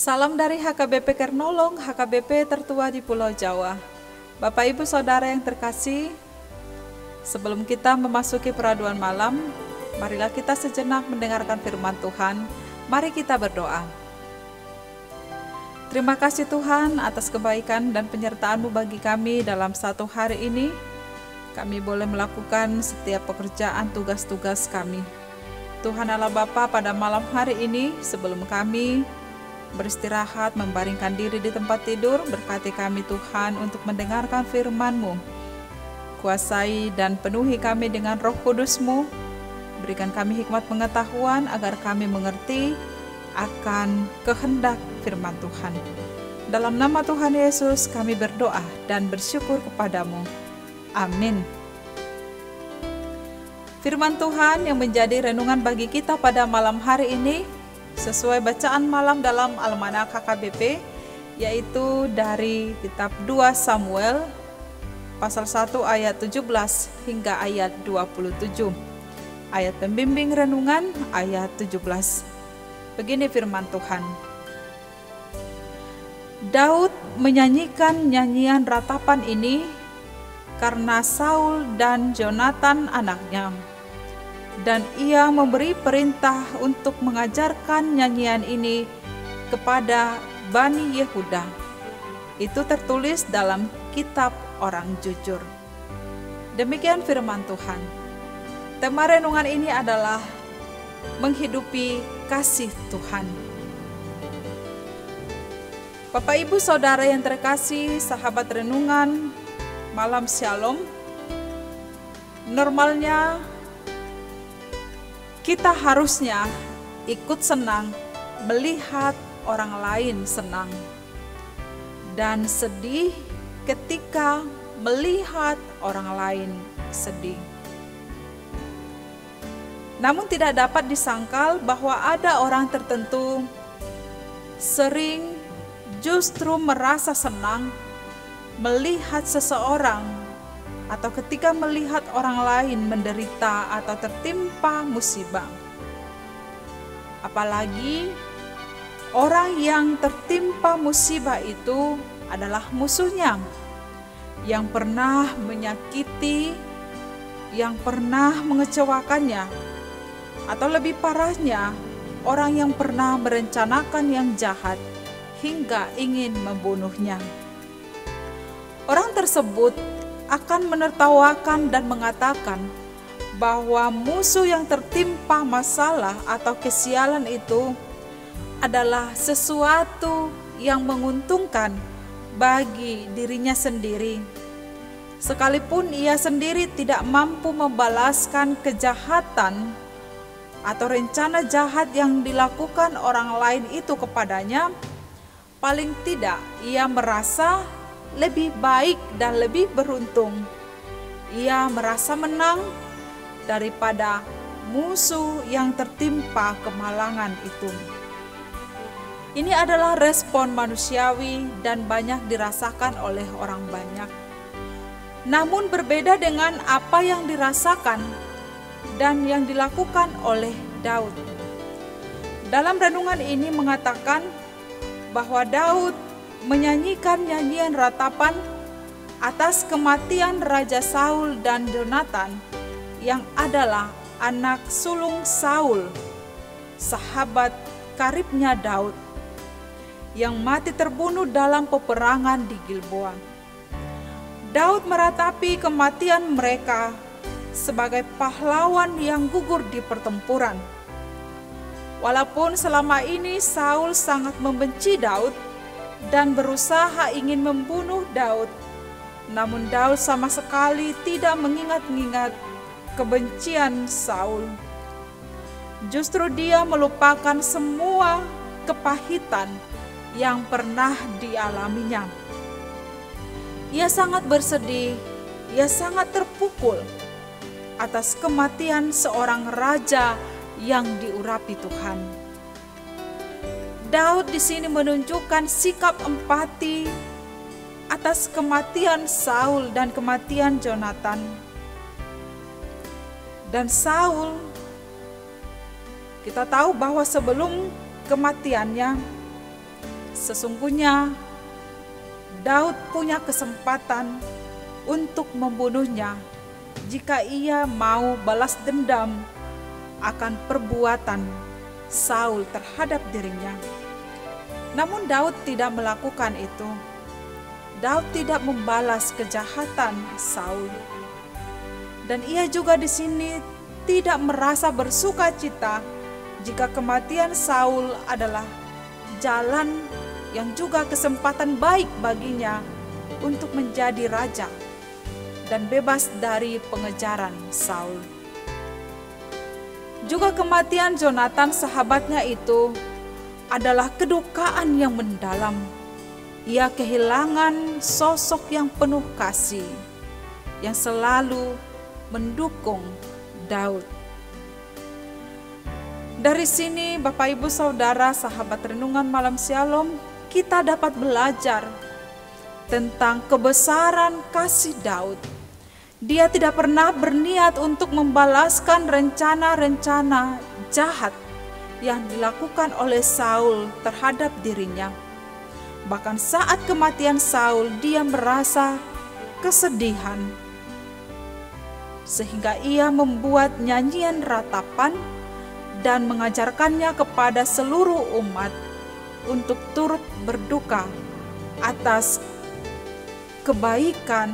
Salam dari HKBP Kernolong, HKBP tertua di Pulau Jawa. Bapak Ibu Saudara yang terkasih, sebelum kita memasuki peraduan malam, marilah kita sejenak mendengarkan firman Tuhan. Mari kita berdoa. Terima kasih Tuhan atas kebaikan dan penyertaan-Mu bagi kami dalam satu hari ini. Kami boleh melakukan setiap pekerjaan tugas-tugas kami. Tuhan Allah Bapa, pada malam hari ini sebelum kami beristirahat, membaringkan diri di tempat tidur, berkati kami Tuhan untuk mendengarkan firman-Mu. Kuasai dan penuhi kami dengan Roh Kudus-Mu. Berikan kami hikmat pengetahuan agar kami mengerti akan kehendak firman Tuhan. Dalam nama Tuhan Yesus kami berdoa dan bersyukur kepadamu. Amin. Firman Tuhan yang menjadi renungan bagi kita pada malam hari ini sesuai bacaan malam dalam Almanak HKBP, yaitu dari kitab 2 Samuel pasal 1 ayat 17 hingga ayat 27. Ayat pembimbing renungan ayat 17. Begini firman Tuhan. Daud menyanyikan nyanyian ratapan ini karena Saul dan Jonatan anaknya. Dan ia memberi perintah untuk mengajarkan nyanyian ini kepada Bani Yehuda. Itu tertulis dalam kitab Orang Jujur. Demikian firman Tuhan. Tema renungan ini adalah menghidupi kasih Tuhan. Bapak Ibu Saudara yang terkasih, sahabat renungan malam Shalom. Normalnya kita harusnya ikut senang melihat orang lain senang, dan sedih ketika melihat orang lain sedih. Namun tidak dapat disangkal bahwa ada orang tertentu sering justru merasa senang melihat seseorang atau ketika melihat orang lain menderita atau tertimpa musibah. Apalagi orang yang tertimpa musibah itu adalah musuhnya, yang pernah menyakiti, yang pernah mengecewakannya, atau lebih parahnya, orang yang pernah merencanakan yang jahat hingga ingin membunuhnya. Orang tersebut akan menertawakan dan mengatakan bahwa musuh yang tertimpa masalah atau kesialan itu adalah sesuatu yang menguntungkan bagi dirinya sendiri, sekalipun ia sendiri tidak mampu membalaskan kejahatan atau rencana jahat yang dilakukan orang lain itu kepadanya. Paling tidak ia merasa lebih baik dan lebih beruntung. Ia merasa menang daripada musuh yang tertimpa kemalangan itu. Ini adalah respon manusiawi dan banyak dirasakan oleh orang banyak. Namun berbeda dengan apa yang dirasakan dan yang dilakukan oleh Daud. Dalam renungan ini mengatakan bahwa Daud menyanyikan nyanyian ratapan atas kematian Raja Saul dan Jonatan yang adalah anak sulung Saul, sahabat karibnya Daud, yang mati terbunuh dalam peperangan di Gilboa. Daud meratapi kematian mereka sebagai pahlawan yang gugur di pertempuran. Walaupun selama ini Saul sangat membenci Daud dan berusaha ingin membunuh Daud, namun Daud sama sekali tidak mengingat-ingat kebencian Saul. Justru dia melupakan semua kepahitan yang pernah dialaminya. Ia sangat bersedih, ia sangat terpukul atas kematian seorang raja yang diurapi Tuhan. Daud di sini menunjukkan sikap empati atas kematian Saul dan kematian Jonatan. Dan Saul, kita tahu bahwa sebelum kematiannya, Sesungguhnya Daud punya kesempatan untuk membunuhnya jika ia mau balas dendam akan perbuatan Saul terhadap dirinya. Namun Daud tidak melakukan itu. Daud tidak membalas kejahatan Saul. Dan ia juga di sini tidak merasa bersuka cita jika kematian Saul adalah jalan yang juga kesempatan baik baginya untuk menjadi raja dan bebas dari pengejaran Saul. Juga kematian Jonathan sahabatnya itu adalah kedukaan yang mendalam. Ia kehilangan sosok yang penuh kasih, yang selalu mendukung Daud. Dari sini Bapak Ibu Saudara sahabat Renungan Malam Shalom, kita dapat belajar tentang kebesaran kasih Daud. Dia tidak pernah berniat untuk membalaskan rencana-rencana jahat yang dilakukan oleh Saul terhadap dirinya. Bahkan saat kematian Saul, dia merasa kesedihan, sehingga ia membuat nyanyian ratapan dan mengajarkannya kepada seluruh umat untuk turut berduka atas kebaikan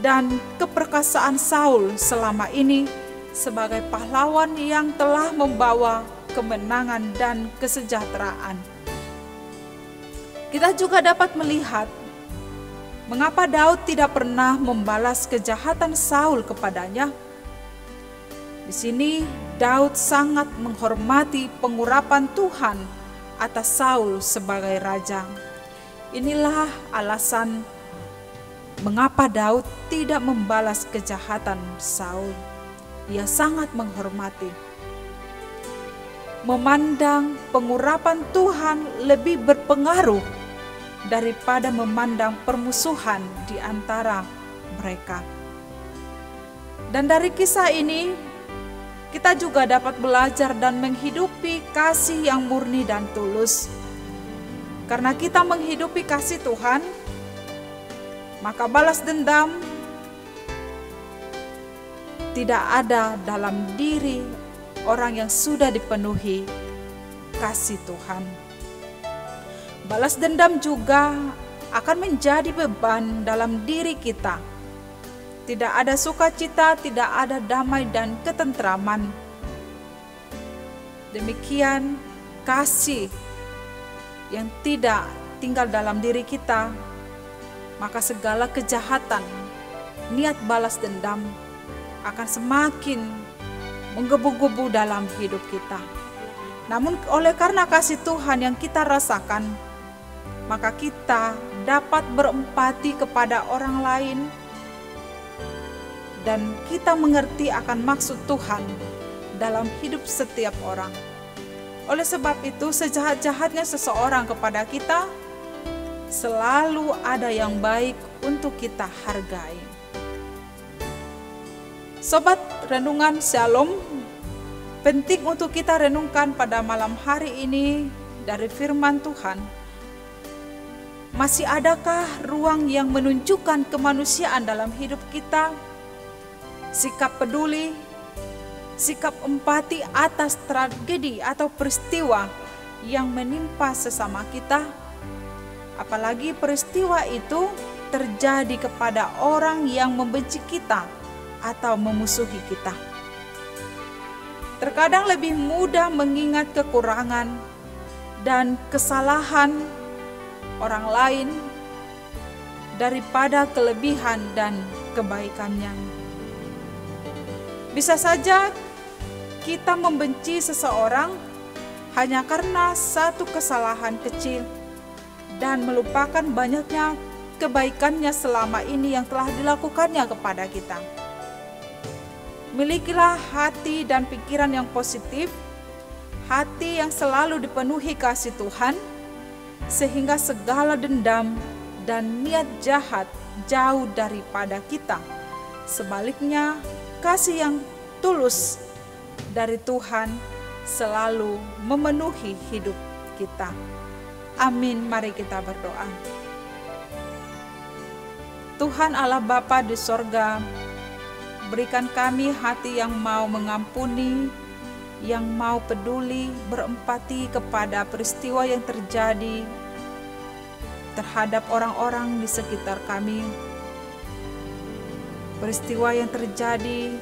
dan keperkasaan Saul selama ini sebagai pahlawan yang telah membawa kemenangan dan kesejahteraan. Kita juga dapat melihat mengapa Daud tidak pernah membalas kejahatan Saul kepadanya. Di sini Daud sangat menghormati pengurapan Tuhan atas Saul sebagai raja. Inilah alasan mengapa Daud tidak membalas kejahatan Saul. Ia sangat menghormati. Memandang pengurapan Tuhan lebih berpengaruh daripada memandang permusuhan di antara mereka. Dan dari kisah ini kita juga dapat belajar dan menghidupi kasih yang murni dan tulus. Karena kita menghidupi kasih Tuhan, maka balas dendam tidak ada dalam diri orang yang sudah dipenuhi kasih Tuhan. Balas dendam juga akan menjadi beban dalam diri kita. Tidak ada sukacita, tidak ada damai dan ketentraman. Demikian kasih yang tidak tinggal dalam diri kita, maka segala kejahatan, niat balas dendam akan semakin menggebu-gebu dalam hidup kita. Namun oleh karena kasih Tuhan yang kita rasakan, maka kita dapat berempati kepada orang lain dan kita mengerti akan maksud Tuhan dalam hidup setiap orang. Oleh sebab itu, sejahat-jahatnya seseorang kepada kita, selalu ada yang baik untuk kita hargai. Sobat Renungan Shalom, penting untuk kita renungkan pada malam hari ini dari firman Tuhan. Masih adakah ruang yang menunjukkan kemanusiaan dalam hidup kita? Sikap peduli, sikap empati atas tragedi atau peristiwa yang menimpa sesama kita, apalagi peristiwa itu terjadi kepada orang yang membenci kita atau memusuhi kita. Terkadang lebih mudah mengingat kekurangan dan kesalahan orang lain daripada kelebihan dan kebaikannya. Bisa saja kita membenci seseorang hanya karena satu kesalahan kecil dan melupakan banyaknya kebaikannya selama ini yang telah dilakukannya kepada kita. Milikilah hati dan pikiran yang positif, hati yang selalu dipenuhi kasih Tuhan, sehingga segala dendam dan niat jahat jauh daripada kita. Sebaliknya, kasih yang tulus dari Tuhan selalu memenuhi hidup kita. Amin. Mari kita berdoa. Tuhan Allah Bapa di sorga, berikan kami hati yang mau mengampuni, yang mau peduli, berempati kepada peristiwa yang terjadi terhadap orang-orang di sekitar kami. Peristiwa yang terjadi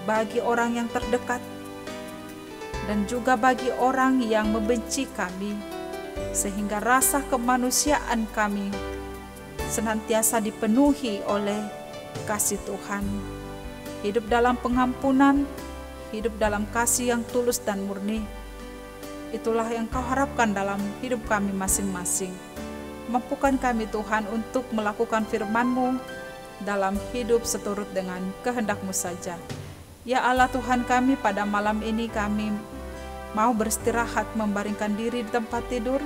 bagi orang yang terdekat dan juga bagi orang yang membenci kami, sehingga rasa kemanusiaan kami senantiasa dipenuhi oleh kasih Tuhan. Hidup dalam pengampunan, hidup dalam kasih yang tulus dan murni. Itulah yang Kau harapkan dalam hidup kami masing-masing. Mampukan kami Tuhan untuk melakukan firman-Mu dalam hidup seturut dengan kehendak-Mu saja. Ya Allah Tuhan kami, pada malam ini kami mau beristirahat, membaringkan diri di tempat tidur.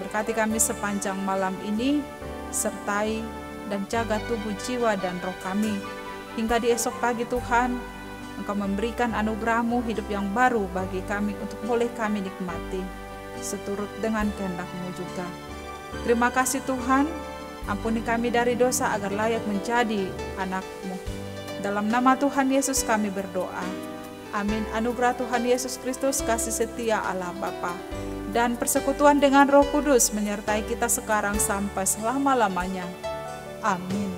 Berkati kami sepanjang malam ini, sertai dan jaga tubuh, jiwa, dan roh kami. Hingga di esok pagi Tuhan, Engkau memberikan anugerah-Mu hidup yang baru bagi kami untuk boleh kami nikmati, seturut dengan kehendak-Mu juga. Terima kasih Tuhan, ampuni kami dari dosa agar layak menjadi anak-Mu. Dalam nama Tuhan Yesus kami berdoa. Amin. Anugerah Tuhan Yesus Kristus, kasih setia Allah Bapa, dan persekutuan dengan Roh Kudus menyertai kita sekarang sampai selama-lamanya. Amin.